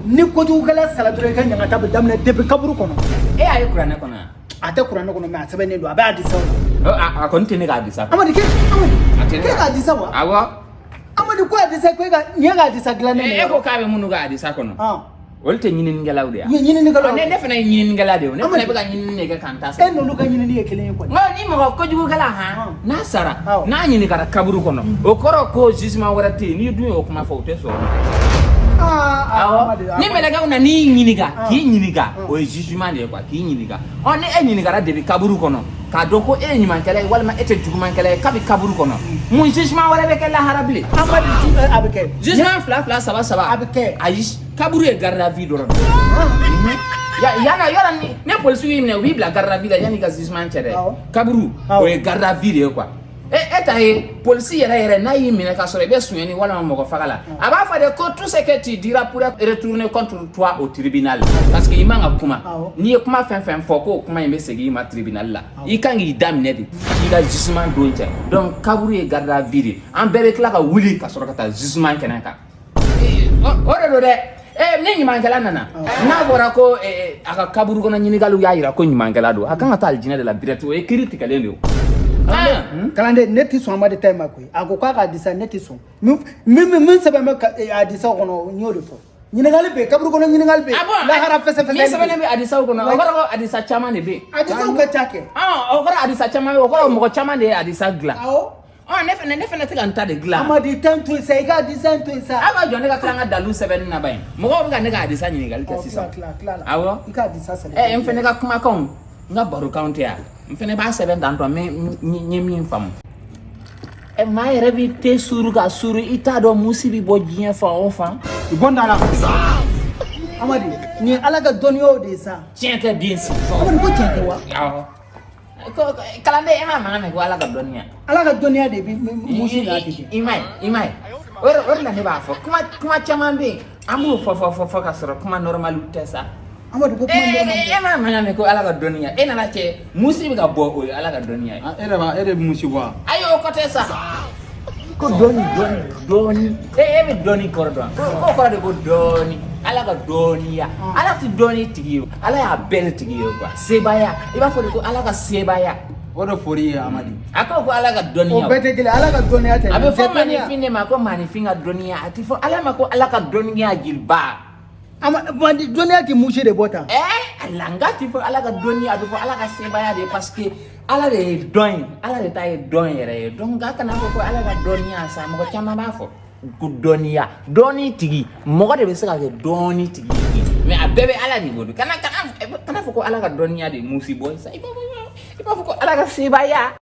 ni ko jugu kala sala dure kan nyanga tabu damna debe kaburu kono ay kurane kono ata kurane kono ma sabene do aba adisa a kontine ga adisa amadi ke ga adisa wa awa amadi ko adisa ko ga nyaga adisa glane e ko kabe munu ga adisa kono wolte nyinin ngelawde nyinin ngelawde ne defna nyinin ngelawde ne fana be ga nyinin ne ga kanta sa no lu ga nyinin ne kelen ko ni mo ko jugu kala ha na sara na nyinin kara kaburu kono o koro ko jisma warati ni du o kuma fawte so ni melega una ni nyiniga ki nyiniga o jisma ne kwa ki nyiniga o ne e nyiniga ra de kaburu kono ka doko e nyima kala wala ma ete juguman kala kabi kaburu kono mun jisma wala be kala harabli amadi abike jisma fla saba abike ayish kaburu e garda video ro yana ni ne police wi ne wi bla garda video yani ga jisma chere kaburu o e garda video kwa eta e police yere na yi mine ka sore be sunyani wala mo ko fagala aba fa de ko tout ce que tu diras pour retourner contre toi au tribunal parce que imanga kuma ni kuma fen foko kuma yembe segi ma tribunal la i kangi damine de i ga jugement donte donc kaburu e garda vide en bebe kla ka wuli ka soro ka ta jugement kenaka o de ne nyimangela nana na bora ko aka kaburu kono nyinigalu ya ira ko nyimangela do akanga ta aljina de la direct o e critique lendo kalande neti so amade time ko agokwa ka disa neti so min sebe me adisa kono nyodo fo nyinigal be kaburu kono nyinigal be la hara fese mi sebe ne be adisa kono ogoro adisa chama ne be adisa ko take ogoro adisa chama ogoro mo chama de adisa gla ne fene te ganta de gla amadi tanto sai ga adisa to isa aba jone ka klanga dalu 7 na bayin mo go ga ne ga adisa nyinigal ke sisa awo ika adisa sele mfene ka kuma kon nga baru count ya mfene ba 7 danto me nyemi fam ma yere te suru ga suru ita do musibi bojien fa enfant bonda la amadi ni alaga donio de ça tiens que bien si amadi ko tiens que wa ko kalande ma me ko alaga donia de bi musi la de imai or la ne ba fo kuma chamambe amu fo ka soro kuma normal tesa amadu ko kuma ma me ko alaga donia na la che musibi ga bo o alaga donia ere musibo ayo ko tesa ko doni be doni kordo ko de ko doni alaga donia ala ti doni tigiyo ala ya bel tigiyo kwa sebaya iba fo ko alaga sebaya odo fori amadi ako ko alaga donia o bete gele alaga donia te abe fo mani finne ma ko mani finga donia ati fo ala ma ko alaga donia gilba amadi donia ki mushi de bota alanga ti fo alaga donia do fo alaga sebaya de parce que ala de tay don yere donc ga kana ko alaga donia sa mo ko chama ba fo ku donia doni tigi mo ko de be saka doni tigi mais abebe ala ni bodu kana fo ko alaga donia de musi boy sa iba fo ko alaga sebaya